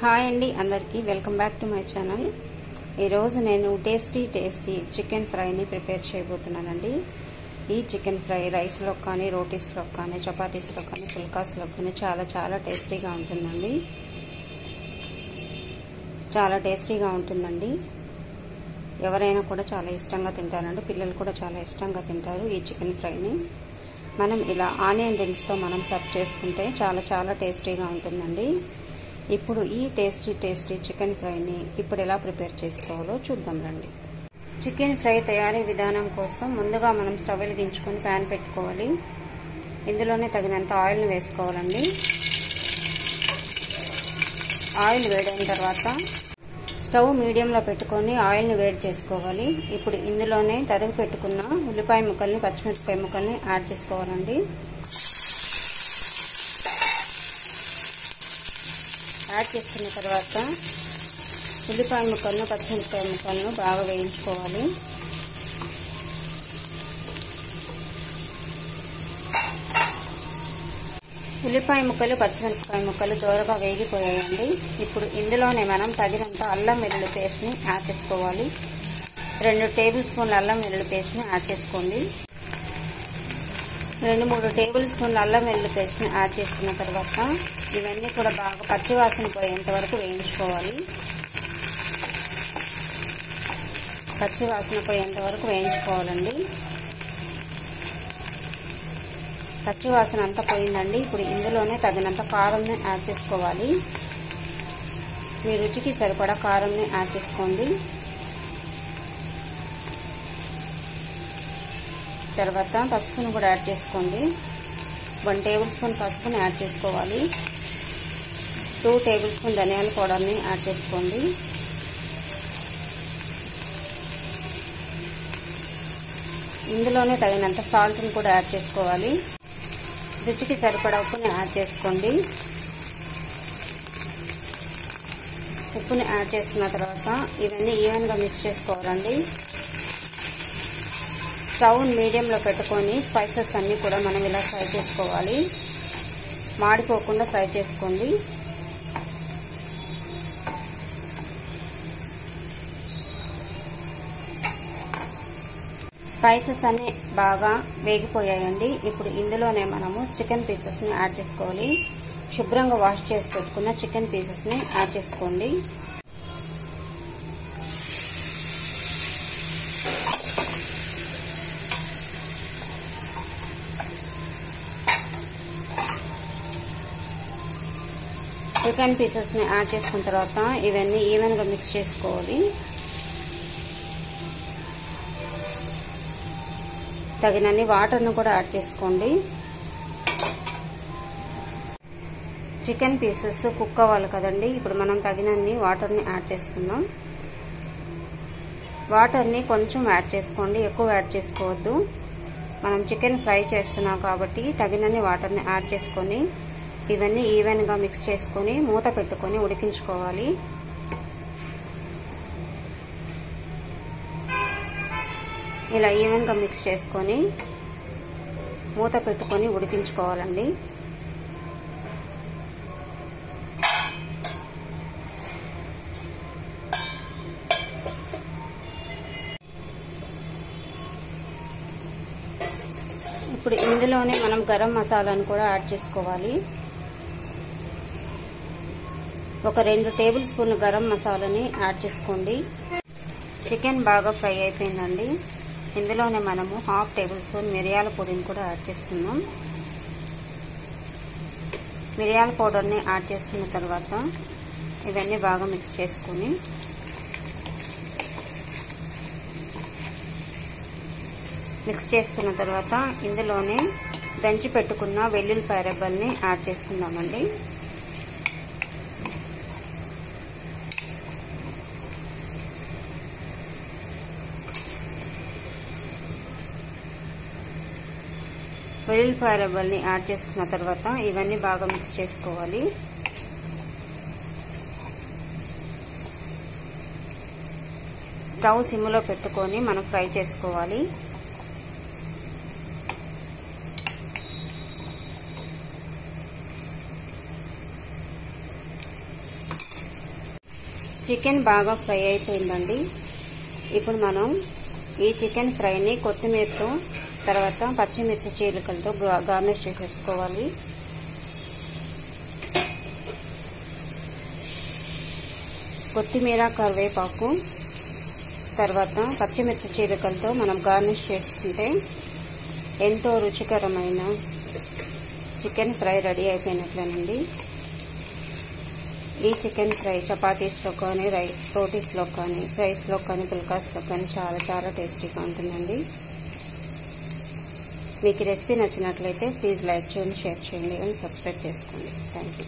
Hi అండి అందరికీ welcome back to my channel. ఈరోజు నేను టేస్టీ చికెన్ ఫ్రైని ప్రిపేర్ చేయబోతున్నానండి। ఈ చికెన్ ఫ్రై రైస్లో కానీ రోటీస్లో కానీ చపాతీస్లో కానీ పుల్కాస్లో కానీ చాలా టేస్టీగా ఉంటుందండి। చాలా టేస్టీగా ఉంటుందండి। ఎవరైనా కూడా చాలా ఇష్టంగా తింటారండి, పిల్లలు కూడా చాలా ఇష్టంగా తింటారు ఈ చికెన్ ఫ్రైని। మనం ఇలా ఆనియన్ రింగ్స్తో మనం సర్వ్ చేసుకుంటే చాలా టేస్టీగా ఉంటుందండి। ఇప్పుడు ఈ టేస్టీ చికెన్ ఫ్రైని ఇప్పుడు ఎలా ప్రిపేర్ చేసుకోవాలో చూద్దాం రండి। చికెన్ ఫ్రై తయారీ విధానం కోసం ముందుగా మనం స్టవ్ వెలిగించుకొని ప్యాన్ పెట్టుకోవాలి। ఇందులోనే తగినంత ఆయిల్ని వేసుకోవాలండి। ఆయిల్ వేడైన తర్వాత స్టవ్ మీడియంలో పెట్టుకొని ఆయిల్ని వేడి చేసుకోవాలి। ఇప్పుడు ఇందులోనే తరిగి పెట్టుకున్న ఉల్లిపాయ ముక్కల్ని పచ్చిమిరపకాయ ముక్కల్ని యాడ్ చేసుకోవాలండి। యాడ్ చేసుకున్న తర్వాత ఉల్లిపాయ ముక్కలను పచ్చిమిరపకాయ ముక్కలను బాగా వేయించుకోవాలి। ఉల్లిపాయ ముక్కలు పచ్చిమిరపకాయ ముక్కలు దోరగా వేగిపోయాయండి। ఇప్పుడు ఇందులోనే మనం తగినంత అల్లం వెల్లుల్లి పేస్ట్ని యాడ్ చేసుకోవాలి। 2 టేబుల్ స్పూన్ల అల్లం వెల్లుల్లి పేస్ట్ని యాడ్ చేసుకోండి। 2-3 టేబుల్ స్పూన్ల అల్లం వెల్లుల్లి పేస్ట్ని యాడ్ చేసుకున్న తర్వాత ఇవన్నీ కూడా బాగా పచ్చివాసన పోయేంత వరకు వేయించుకోవాలి। పచ్చివాసన పోయేంత వరకు వేయించుకోవాలండి। పచ్చివాసన అంతా పోయిందండి। ఇప్పుడు ఇందులోనే తగినంత కారంని యాడ్ చేసుకోవాలి। మీ రుచికి సరిపడా కారంని యాడ్ చేసుకోండి। తర్వాత పసుపును కూడా యాడ్ చేసుకోండి। 1 టేబుల్ స్పూన్ పసుపుని యాడ్ చేసుకోవాలి। 2 టేబుల్ స్పూన్ ధనియాల పౌడర్ని యాడ్ చేసుకోండి। ఇందులోనే తగినంత సాల్ట్ని కూడా యాడ్ చేసుకోవాలి। రుచికి సరిపడా ఉప్పుని యాడ్ చేసుకోండి। ఉప్పుని యాడ్ చేసుకున్న తర్వాత ఇవన్నీ ఈవెన్గా మిక్స్ చేసుకోవాలండి। స్టవ్ మీడియంలో పెట్టుకొని స్పైసెస్ అన్నీ కూడా మనం ఇలా ఫ్రై చేసుకోవాలి। మాడిపోకుండా ఫ్రై చేసుకోండి। స్పైసెస్ అన్నీ బాగా వేగిపోయాయండి। ఇప్పుడు ఇందులోనే మనము చికెన్ పీసెస్ని యాడ్ చేసుకోవాలి। శుభ్రంగా వాష్ చేసి పెట్టుకున్న చికెన్ పీసెస్ని యాడ్ చేసుకోండి। చికెన్ పీసెస్ని యాడ్ చేసుకున్న తర్వాత ఇవన్నీ ఈవెన్గా మిక్స్ చేసుకోవాలి। తగినన్ని వాటర్ను కూడా యాడ్ చేసుకోండి। చికెన్ పీసెస్ కుక్ అవ్వాలి కదండి, ఇప్పుడు మనం తగినన్ని వాటర్ని యాడ్ చేసుకుందాం। వాటర్ని కొంచెం యాడ్ చేసుకోండి, ఎక్కువ యాడ్ చేసుకోవద్దు। మనం చికెన్ ఫ్రై చేస్తున్నాం కాబట్టి తగినన్ని వాటర్ని యాడ్ చేసుకొని ఇవన్నీ ఈవెన్గా మిక్స్ చేసుకొని మూత పెట్టుకొని ఉడికించుకోవాలి। ఇలా ఈవెన్గా మిక్స్ చేసుకొని మూత పెట్టుకొని ఉడికించుకోవాలండి। ఇప్పుడు ఇందులోనే మనం గరం మసాలాను కూడా యాడ్ చేసుకోవాలి। ఒక 2 టేబుల్ స్పూన్ల గరం మసాలాని యాడ్ చేసుకోండి। చికెన్ బాగా ఫ్రై అయిపోయిందండి। ఇందులోనే మనము 1/2 టేబుల్ స్పూన్ మిరియాల పొడిని కూడా యాడ్ చేసుకుందాం। మిరియాల పౌడర్ని యాడ్ చేసుకున్న తర్వాత ఇవన్నీ బాగా మిక్స్ చేసుకొని మిక్స్ చేసుకున్న తర్వాత ఇందులోనే దంచి పెట్టుకున్న వెల్లుల్లిపాయ రెబ్బల్ని యాడ్ చేసుకుందామండి। వెల్లుల్లిపాయ రెబ్బల్ని యాడ్ చేసుకున్న తర్వాత ఇవన్నీ బాగా మిక్స్ చేసుకోవాలి। స్టవ్ సిమ్లో పెట్టుకొని మనం ఫ్రై చేసుకోవాలి। చికెన్ బాగా ఫ్రై అయిపోయిందండి. ఇప్పుడు మనం ఈ చికెన్ ఫ్రైని కొత్తిమీరతో తర్వాత పచ్చిమిర్చి చీలికలతో గార్నిష్ చేసేసుకోవాలి. కొత్తిమీర, కరివేపాకు తర్వాత పచ్చిమిర్చి చీలికలతో మనం గార్నిష్ చేసుకుంటే ఎంతో రుచికరమైన చికెన్ ఫ్రై రెడీ అయిపోయినట్లేనండి. ఈ చికెన్ ఫ్రై చపాతీస్లో కానీ రోటీస్లో కానీ ఫ్రైస్లో కానీ పుల్కాస్లో కానీ చాలా చాలా టేస్టీగా ఉంటుందండి. మీకు ఈ రెసిపీ నచ్చినట్లయితే ప్లీజ్ లైక్ చేయండి, షేర్ చేయండి అండ్ సబ్స్క్రైబ్ చేసుకోండి. Thank you.